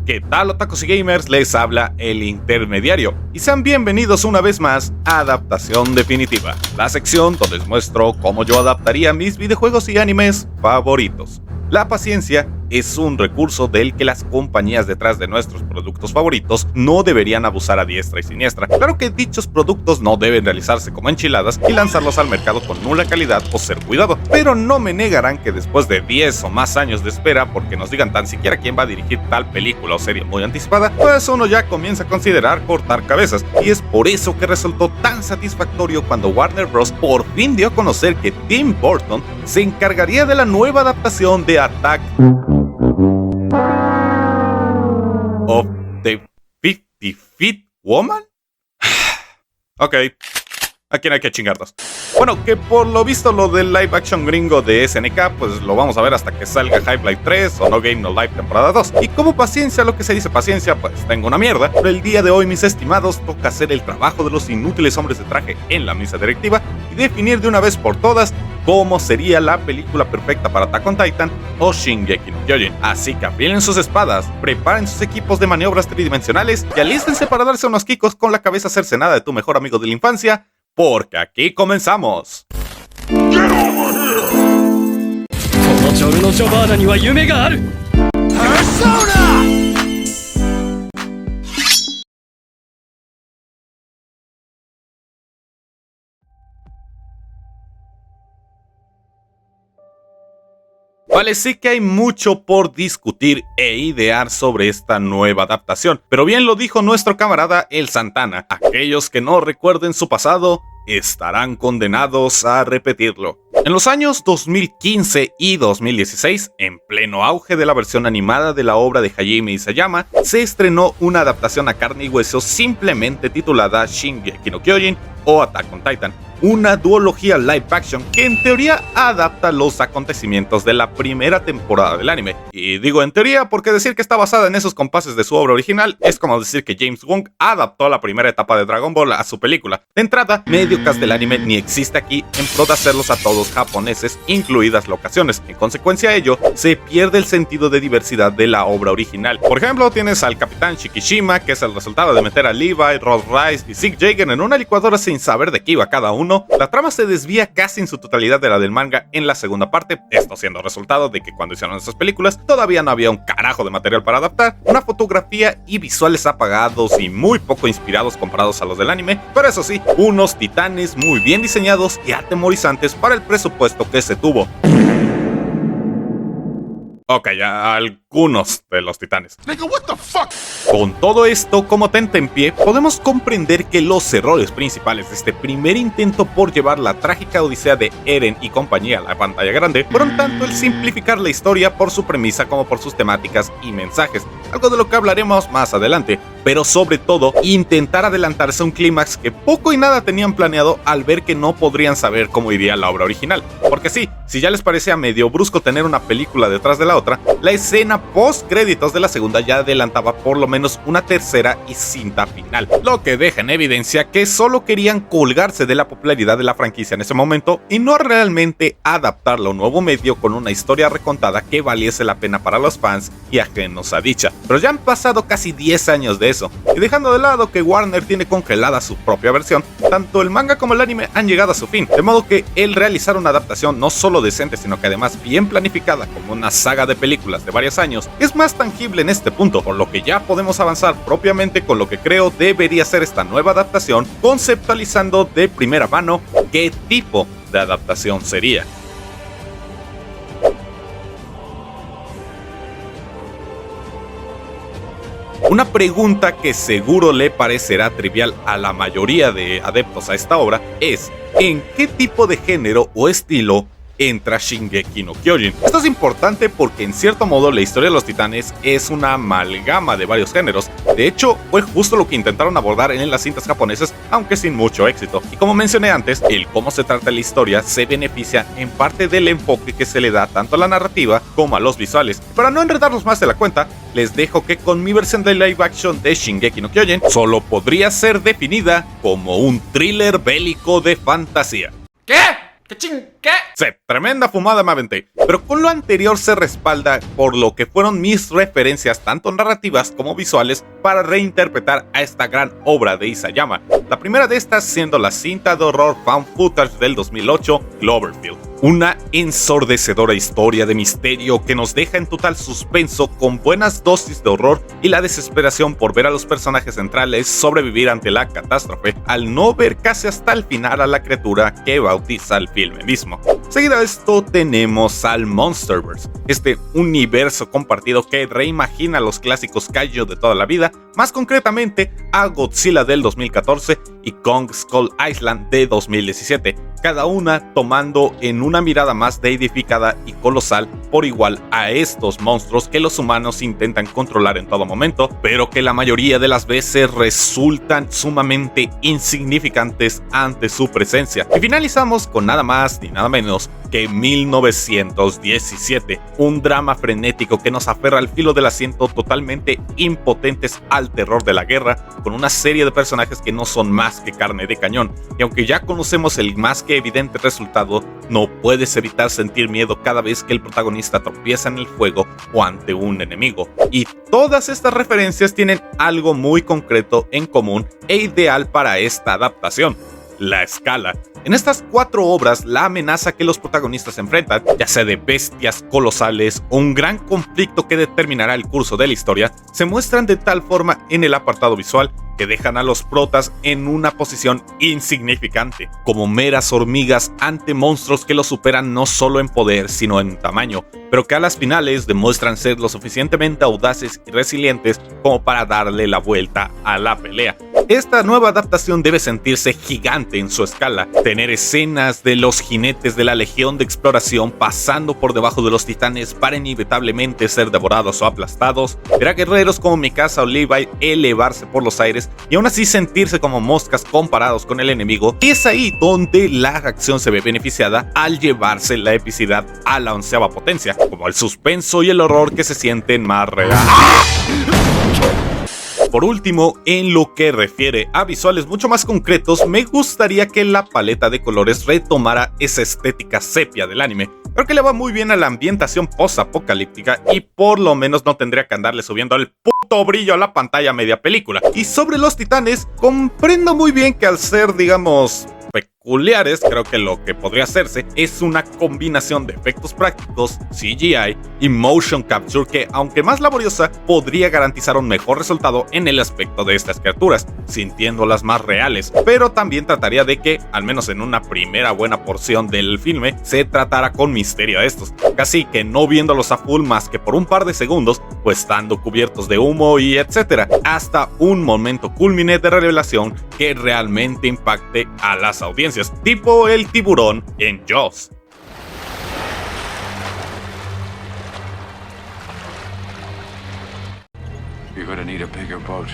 ¿Qué tal, otakus y gamers? Les habla el intermediario y sean bienvenidos una vez más a Adaptación Definitiva, la sección donde les muestro cómo yo adaptaría mis videojuegos y animes favoritos. La paciencia es un recurso del que las compañías detrás de nuestros productos favoritos no deberían abusar a diestra y siniestra. Claro que dichos productos no deben realizarse como enchiladas y lanzarlos al mercado con nula calidad o ser cuidado, pero no me negarán que después de 10 o más años de espera porque nos digan tan siquiera quién va a dirigir tal película o serie muy anticipada, pues uno ya comienza a considerar cortar cabezas, y es por eso que resultó tan satisfactorio cuando Warner Bros. Por fin dio a conocer que Tim Burton se encargaría de la nueva adaptación de Attack of the 50 Feet Woman. Ok, ¿a quién hay que chingarnos? Bueno, que por lo visto lo del live action gringo de SNK, pues lo vamos a ver hasta que salga Half-Life 3 o No Game No Life temporada 2. Y como paciencia, lo que se dice paciencia, pues tengo una mierda. Pero el día de hoy, mis estimados, toca hacer el trabajo de los inútiles hombres de traje en la mesa directiva y definir de una vez por todas cómo sería la película perfecta para Attack on Titan o Shingeki no Kyojin. Así que afilen sus espadas, preparen sus equipos de maniobras tridimensionales y alístense para darse unos kikos con la cabeza cercenada de tu mejor amigo de la infancia, porque aquí comenzamos. Vale, sí que hay mucho por discutir e idear sobre esta nueva adaptación, pero bien lo dijo nuestro camarada El Santana: aquellos que no recuerden su pasado estarán condenados a repetirlo. En los años 2015 y 2016, en pleno auge de la versión animada de la obra de Hajime Isayama, se estrenó una adaptación a carne y hueso simplemente titulada Shingeki no Kyojin o Attack on Titan, una duología live action que en teoría adapta los acontecimientos de la primera temporada del anime. Y digo en teoría porque decir que está basada en esos compases de su obra original es como decir que James Wong adaptó la primera etapa de Dragon Ball a su película. De entrada, medio cast del anime ni existe aquí en pro de hacerlos a todos japoneses, incluidas locaciones. En consecuencia a ello, se pierde el sentido de diversidad de la obra original. Por ejemplo, tienes al Capitán Shikishima, que es el resultado de meter a Levi, Rose Rice y Zeke Jaeger en una licuadora sin saber de qué iba cada uno. La trama se desvía casi en su totalidad de la del manga en la segunda parte, esto siendo resultado de que cuando hicieron esas películas todavía no había un carajo de material para adaptar, una fotografía y visuales apagados y muy poco inspirados comparados a los del anime, pero eso sí, unos titanes muy bien diseñados y atemorizantes para el presupuesto que se tuvo. Ok, ya algunos de los titanes. Con todo esto como tentempié, podemos comprender que los errores principales de este primer intento por llevar la trágica odisea de Eren y compañía a la pantalla grande fueron tanto el simplificar la historia por su premisa como por sus temáticas y mensajes, algo de lo que hablaremos más adelante, pero sobre todo intentar adelantarse a un clímax que poco y nada tenían planeado al ver que no podrían saber cómo iría la obra original. Porque sí, si ya les parecía medio brusco tener una película detrás de la otra, la escena post créditos de la segunda ya adelantaba por lo menos una tercera y cinta final, lo que deja en evidencia que solo querían colgarse de la popularidad de la franquicia en ese momento y no realmente adaptarla a un nuevo medio con una historia recontada que valiese la pena para los fans y ajenos a dicha. Pero ya han pasado casi 10 años de eso, y dejando de lado que Warner tiene congelada su propia versión, tanto el manga como el anime han llegado a su fin, de modo que el realizar una adaptación no solo decente sino que además bien planificada como una saga de películas de varios años es más tangible en este punto, por lo que ya podemos avanzar propiamente con lo que creo debería ser esta nueva adaptación, conceptualizando de primera mano qué tipo de adaptación sería. Una pregunta que seguro le parecerá trivial a la mayoría de adeptos a esta obra es: ¿en qué tipo de género o estilo entra Shingeki no Kyojin? Esto es importante porque en cierto modo la historia de los titanes es una amalgama de varios géneros. De hecho, fue justo lo que intentaron abordar en las cintas japonesas, aunque sin mucho éxito. Y como mencioné antes, el cómo se trata la historia se beneficia en parte del enfoque que se le da tanto a la narrativa como a los visuales. Para no enredarnos más de la cuenta, les dejo que con mi versión de live action de Shingeki no Kyojin solo podría ser definida como un thriller bélico de fantasía. ¿Qué? ¿Qué ching? ¿Qué? Sí, tremenda fumada me aventé. Pero con lo anterior se respalda por lo que fueron mis referencias tanto narrativas como visuales para reinterpretar a esta gran obra de Isayama. La primera de estas siendo la cinta de horror found footage del 2008, Cloverfield. Una ensordecedora historia de misterio que nos deja en total suspenso con buenas dosis de horror y la desesperación por ver a los personajes centrales sobrevivir ante la catástrofe al no ver casi hasta el final a la criatura que bautiza el filme mismo. Seguido a esto tenemos al Monsterverse, este universo compartido que reimagina los clásicos kaiju de toda la vida, más concretamente a Godzilla del 2014 y Kong Skull Island de 2017, cada una tomando en una mirada más deidificada y colosal por igual a estos monstruos que los humanos intentan controlar en todo momento, pero que la mayoría de las veces resultan sumamente insignificantes ante su presencia. Y finalizamos con nada más ni nada menos que 1917, un drama frenético que nos aferra al filo del asiento, totalmente impotentes al terror de la guerra, con una serie de personajes que no son más que carne de cañón, y aunque ya conocemos el más que evidente resultado, no puedes evitar sentir miedo cada vez que el protagonista tropieza en el fuego o ante un enemigo. Y todas estas referencias tienen algo muy concreto en común e ideal para esta adaptación: la escala. En estas 4 obras, la amenaza que los protagonistas enfrentan, ya sea de bestias colosales o un gran conflicto que determinará el curso de la historia, se muestran de tal forma en el apartado visual que dejan a los protas en una posición insignificante, como meras hormigas ante monstruos que los superan no solo en poder sino en tamaño, pero que a las finales demuestran ser lo suficientemente audaces y resilientes como para darle la vuelta a la pelea. Esta nueva adaptación debe sentirse gigante en su escala, tener escenas de los jinetes de la Legión de Exploración pasando por debajo de los titanes para inevitablemente ser devorados o aplastados, ver a guerreros como Mikasa o Levi elevarse por los aires y aún así sentirse como moscas comparados con el enemigo, y es ahí donde la acción se ve beneficiada al llevarse la epicidad a la 11ª potencia, como el suspenso y el horror que se sienten más reales. Por último, en lo que refiere a visuales mucho más concretos, me gustaría que la paleta de colores retomara esa estética sepia del anime. Creo que le va muy bien a la ambientación post-apocalíptica y por lo menos no tendría que andarle subiendo el puto brillo a la pantalla media película. Y sobre los titanes, comprendo muy bien que al ser, digamos, peculiares, creo que lo que podría hacerse es una combinación de efectos prácticos, CGI y motion capture que, aunque más laboriosa, podría garantizar un mejor resultado en el aspecto de estas criaturas, sintiéndolas más reales, pero también trataría de que, al menos en una primera buena porción del filme, se tratara con misterio a estos, casi que no viéndolos a full más que por un par de segundos, pues estando cubiertos de humo y etcétera, hasta un momento culmine de revelación que realmente impacte a las audiencias, tipo el tiburón en Jaws. You're gonna need a bigger boat.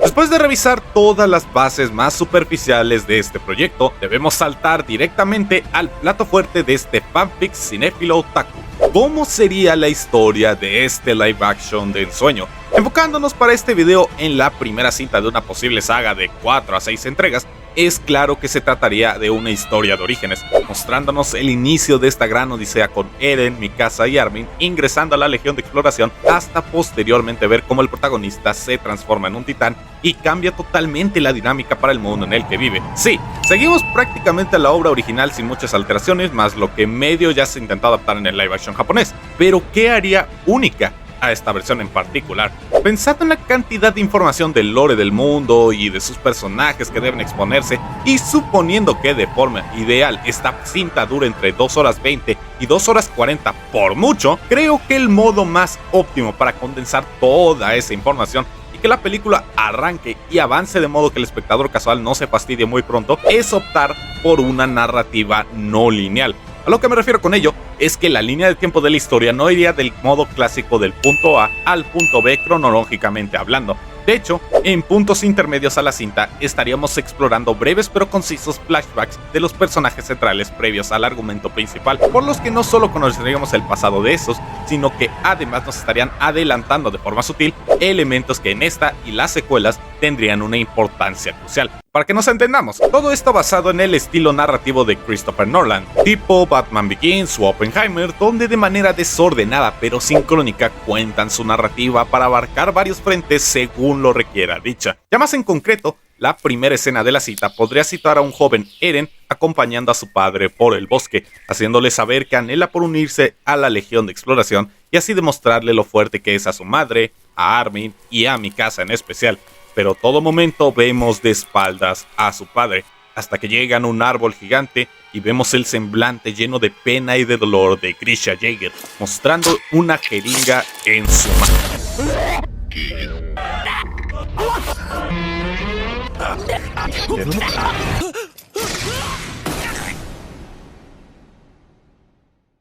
Después de revisar todas las bases más superficiales de este proyecto, debemos saltar directamente al plato fuerte de este fanfic cinéfilo otaku. ¿Cómo sería la historia de este live action de ensueño? Enfocándonos para este video en la primera cinta de una posible saga de 4 a 6 entregas, es claro que se trataría de una historia de orígenes, mostrándonos el inicio de esta gran odisea con Eren, Mikasa y Armin ingresando a la Legión de Exploración, hasta posteriormente ver cómo el protagonista se transforma en un titán y cambia totalmente la dinámica para el mundo en el que vive. Sí, seguimos prácticamente la obra original sin muchas alteraciones, más lo que medio ya se intentó adaptar en el live action japonés, pero ¿qué haría única a esta versión en particular? Pensando en la cantidad de información del lore del mundo y de sus personajes que deben exponerse, y suponiendo que de forma ideal esta cinta dura entre 2 horas 20 y 2 horas 40 por mucho, creo que el modo más óptimo para condensar toda esa información y que la película arranque y avance de modo que el espectador casual no se fastidie muy pronto es optar por una narrativa no lineal. A lo que me refiero con ello es que la línea de tiempo de la historia no iría del modo clásico del punto A al punto B cronológicamente hablando, De hecho, en puntos intermedios a la cinta estaríamos explorando breves pero concisos flashbacks de los personajes centrales previos al argumento principal, por los que no solo conoceríamos el pasado de esos, sino que además nos estarían adelantando de forma sutil elementos que en esta y las secuelas tendrían una importancia crucial. Para que nos entendamos, todo esto basado en el estilo narrativo de Christopher Nolan, tipo Batman Begins o Oppenheimer, donde de manera desordenada pero sincrónica cuentan su narrativa para abarcar varios frentes según lo requiera dicha. Ya más en concreto, la primera escena de la cita podría situar a un joven Eren acompañando a su padre por el bosque, haciéndole saber que anhela por unirse a la Legión de Exploración y así demostrarle lo fuerte que es a su madre, a Armin y a Mikasa en especial. Pero todo momento vemos de espaldas a su padre, hasta que llegan a un árbol gigante y vemos el semblante lleno de pena y de dolor de Grisha Jaeger, mostrando una jeringa en su mano.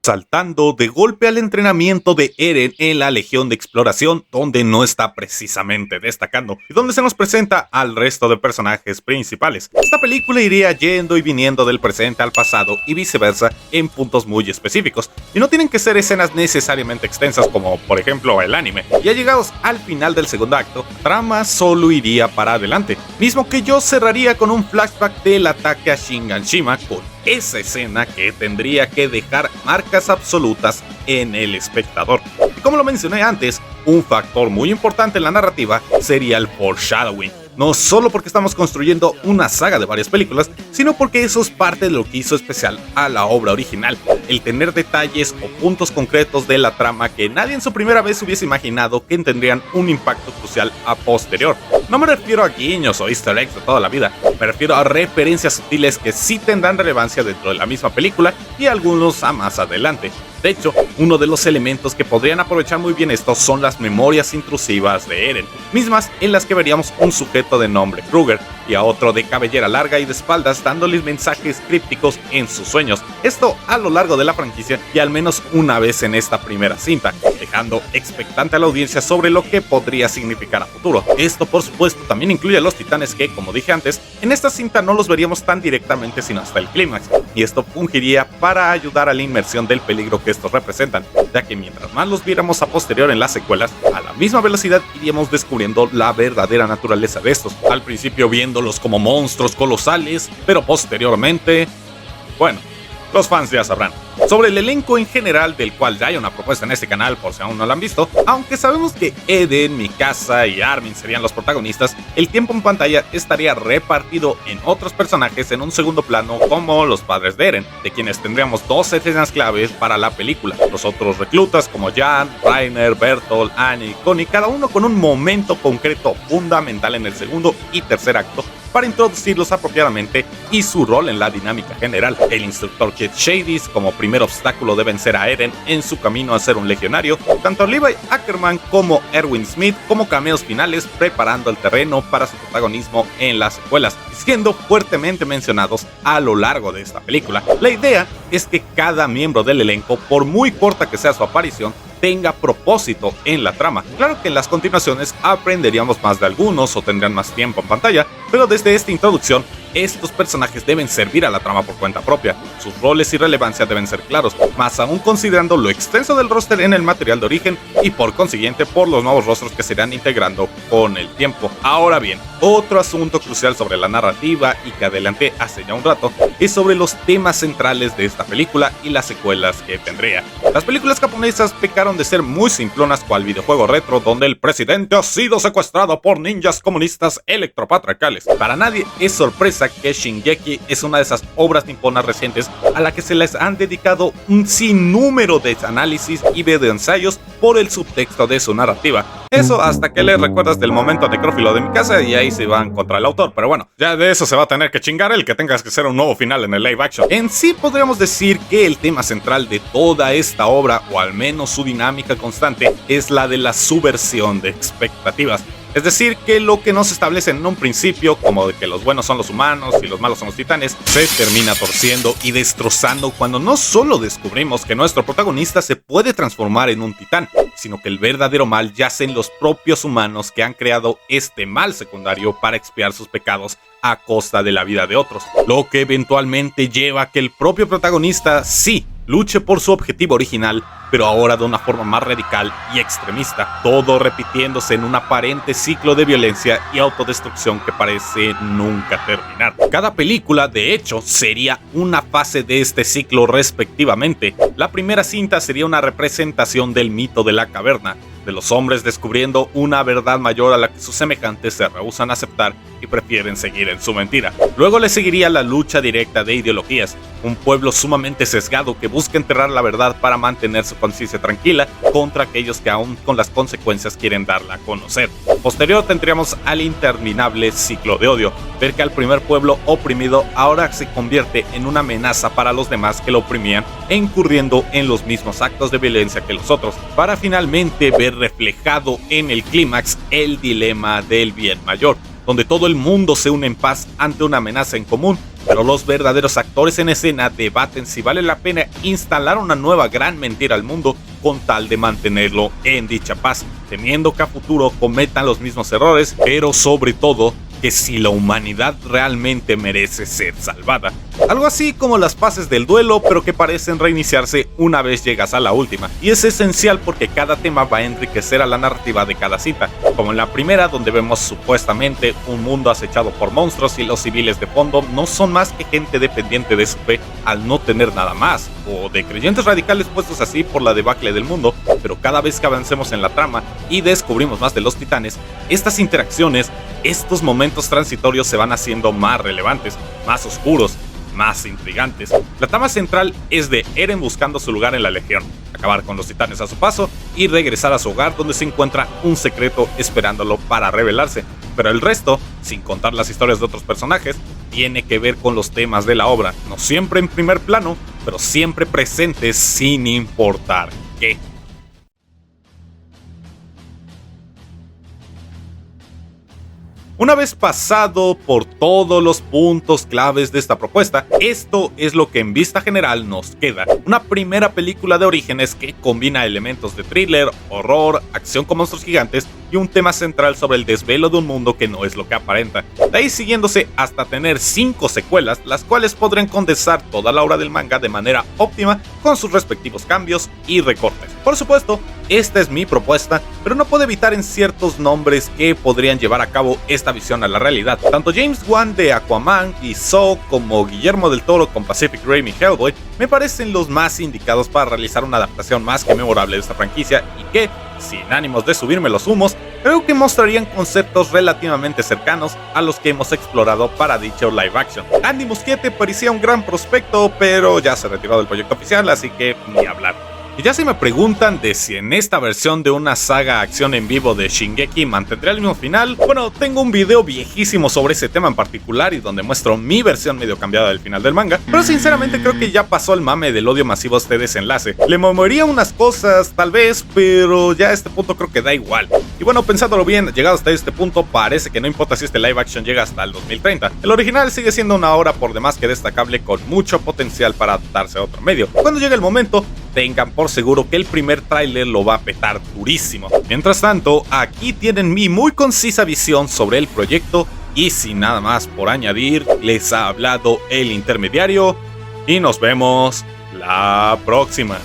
Saltando de golpe al entrenamiento de Eren en la Legión de Exploración, donde no está precisamente destacando, y donde se nos presenta al resto de personajes principales. Esta película iría yendo y viniendo del presente al pasado y viceversa en puntos muy específicos, y no tienen que ser escenas necesariamente extensas como por ejemplo el anime. Ya llegados al final del segundo acto, la trama solo iría para adelante, mismo que yo cerraría con un flashback del ataque a Shiganshima, con esa escena que tendría que dejar marcas absolutas en el espectador. Y como lo mencioné antes, un factor muy importante en la narrativa sería el foreshadowing. No solo porque estamos construyendo una saga de varias películas, sino porque eso es parte de lo que hizo especial a la obra original, el tener detalles o puntos concretos de la trama que nadie en su primera vez hubiese imaginado que tendrían un impacto crucial a posterior. No me refiero a guiños o easter eggs de toda la vida, me refiero a referencias sutiles que sí tendrán relevancia dentro de la misma película y algunos a más adelante. De hecho, uno de los elementos que podrían aprovechar muy bien esto son las memorias intrusivas de Eren, mismas en las que veríamos un sujeto de nombre Kruger y a otro de cabellera larga y de espaldas dándoles mensajes crípticos en sus sueños. Esto a lo largo de la franquicia y al menos una vez en esta primera cinta, dejando expectante a la audiencia sobre lo que podría significar a futuro. Esto por supuesto también incluye a los titanes que, como dije antes, en esta cinta no los veríamos tan directamente sino hasta el clímax, y esto fungiría para ayudar a la inmersión del peligro que estos representan, ya que mientras más los viéramos a posterior en las secuelas, a la misma velocidad iríamos descubriendo la verdadera naturaleza de estos, al principio viéndolos como monstruos colosales, pero posteriormente, bueno, los fans ya sabrán. Sobre el elenco en general, del cual ya hay una propuesta en este canal por si aún no la han visto, aunque sabemos que Eren, Mikasa y Armin serían los protagonistas, el tiempo en pantalla estaría repartido en otros personajes en un segundo plano, como los padres de Eren, de quienes tendríamos dos escenas claves para la película. Los otros reclutas como Jan, Reiner, Bertolt, Annie y Connie, cada uno con un momento concreto fundamental en el segundo y tercer acto para introducirlos apropiadamente y su rol en la dinámica general. El instructor Kid Shadis como primer obstáculo de vencer a Eren en su camino a ser un legionario, tanto Levi Ackerman como Erwin Smith como cameos finales preparando el terreno para su protagonismo en las secuelas, siendo fuertemente mencionados a lo largo de esta película. La idea es que cada miembro del elenco, por muy corta que sea su aparición, tenga propósito en la trama. Claro que en las continuaciones aprenderíamos más de algunos o tendrían más tiempo en pantalla, pero desde esta introducción, estos personajes deben servir a la trama por cuenta propia. Sus roles y relevancia deben ser claros, más aún considerando lo extenso del roster en el material de origen y por consiguiente por los nuevos rostros que se irán integrando con el tiempo. Ahora bien, otro asunto crucial sobre la narrativa y que adelanté hace ya un rato es sobre los temas centrales de esta película y las secuelas que tendría. Las películas japonesas pecaron de ser muy simplonas cual videojuego retro donde el presidente ha sido secuestrado por ninjas comunistas electropatriarcales. Para nadie es sorpresa que Shingeki es una de esas obras niponas recientes a la que se les han dedicado un sinnúmero de análisis y videoensayos por el subtexto de su narrativa. Eso hasta que les recuerdas del momento necrófilo de Mikasa y ahí se van contra el autor, pero bueno, ya de eso se va a tener que chingar el que tengas que hacer un nuevo final en el live action. En sí podríamos decir que el tema central de toda esta obra, o al menos su dinámica constante, es la de la subversión de expectativas. Es decir, que lo que nos establece en un principio, como de que los buenos son los humanos y los malos son los titanes, se termina torciendo y destrozando cuando no solo descubrimos que nuestro protagonista se puede transformar en un titán, sino que el verdadero mal yace en los propios humanos que han creado este mal secundario para expiar sus pecados a costa de la vida de otros, lo que eventualmente lleva a que el propio protagonista sí luche por su objetivo original, pero ahora de una forma más radical y extremista, todo repitiéndose en un aparente ciclo de violencia y autodestrucción que parece nunca terminar. Cada película, de hecho, sería una fase de este ciclo respectivamente. La primera cinta sería una representación del mito de la caverna, de los hombres descubriendo una verdad mayor a la que sus semejantes se rehúsan a aceptar y prefieren seguir en su mentira. Luego le seguiría la lucha directa de ideologías, un pueblo sumamente sesgado que busca enterrar la verdad para mantener su conciencia tranquila contra aquellos que aún con las consecuencias quieren darla a conocer. Posterior tendríamos al interminable ciclo de odio, ver que al primer pueblo oprimido ahora se convierte en una amenaza para los demás que lo oprimían e incurriendo en los mismos actos de violencia que los otros, para finalmente ver reflejado en el clímax el dilema del bien mayor, donde todo el mundo se une en paz ante una amenaza en común, pero los verdaderos actores en escena debaten si vale la pena instalar una nueva gran mentira al mundo con tal de mantenerlo en dicha paz, temiendo que a futuro cometan los mismos errores, pero sobre todo que si la humanidad realmente merece ser salvada. Algo así como las fases del duelo, pero que parecen reiniciarse una vez llegas a la última. Y es esencial porque cada tema va a enriquecer a la narrativa de cada cita, como en la primera, donde vemos supuestamente un mundo acechado por monstruos y los civiles de fondo no son más que gente dependiente de su fe al no tener nada más, o de creyentes radicales puestos así por la debacle del mundo. Pero cada vez que avancemos en la trama y descubrimos más de los titanes, estas interacciones, estos momentos transitorios se van haciendo más relevantes, más oscuros, más intrigantes. La trama central es de Eren buscando su lugar en la Legión, acabar con los titanes a su paso y regresar a su hogar donde se encuentra un secreto esperándolo para revelarse. Pero el resto, sin contar las historias de otros personajes, tiene que ver con los temas de la obra, no siempre en primer plano, pero siempre presentes sin importar qué. Una vez pasado por todos los puntos claves de esta propuesta, esto es lo que en vista general nos queda. Una primera película de Orígenes que combina elementos de thriller, horror, acción con monstruos gigantes y un tema central sobre el desvelo de un mundo que no es lo que aparenta. De ahí siguiéndose hasta tener 5 secuelas, las cuales podrían condensar toda la obra del manga de manera óptima con sus respectivos cambios y recortes. Por supuesto, esta es mi propuesta, pero no puedo evitar en ciertos nombres que podrían llevar a cabo esta visión a la realidad. Tanto James Wan de Aquaman y Saw como Guillermo del Toro con Pacific Rim y Hellboy me parecen los más indicados para realizar una adaptación más que memorable de esta franquicia y que, sin ánimos de subirme los humos, creo que mostrarían conceptos relativamente cercanos a los que hemos explorado para dicho live action. Andy Muschietti parecía un gran prospecto, pero ya se retiró del proyecto oficial, así que ni hablar. Y ya si me preguntan de si en esta versión de una saga acción en vivo de Shingeki mantendría el mismo final, bueno, tengo un video viejísimo sobre ese tema en particular y donde muestro mi versión medio cambiada del final del manga, pero sinceramente creo que ya pasó el mame del odio masivo a este desenlace. Le movería unas cosas, tal vez, pero ya a este punto creo que da igual. Y bueno, pensándolo bien, llegado hasta este punto, parece que no importa si este live action llega hasta el 2030. El original sigue siendo una obra por demás que destacable con mucho potencial para adaptarse a otro medio. Cuando llegue el momento, tengan por seguro que el primer tráiler lo va a petar durísimo. Mientras tanto, aquí tienen mi muy concisa visión sobre el proyecto y sin nada más por añadir, les ha hablado el intermediario y nos vemos la próxima.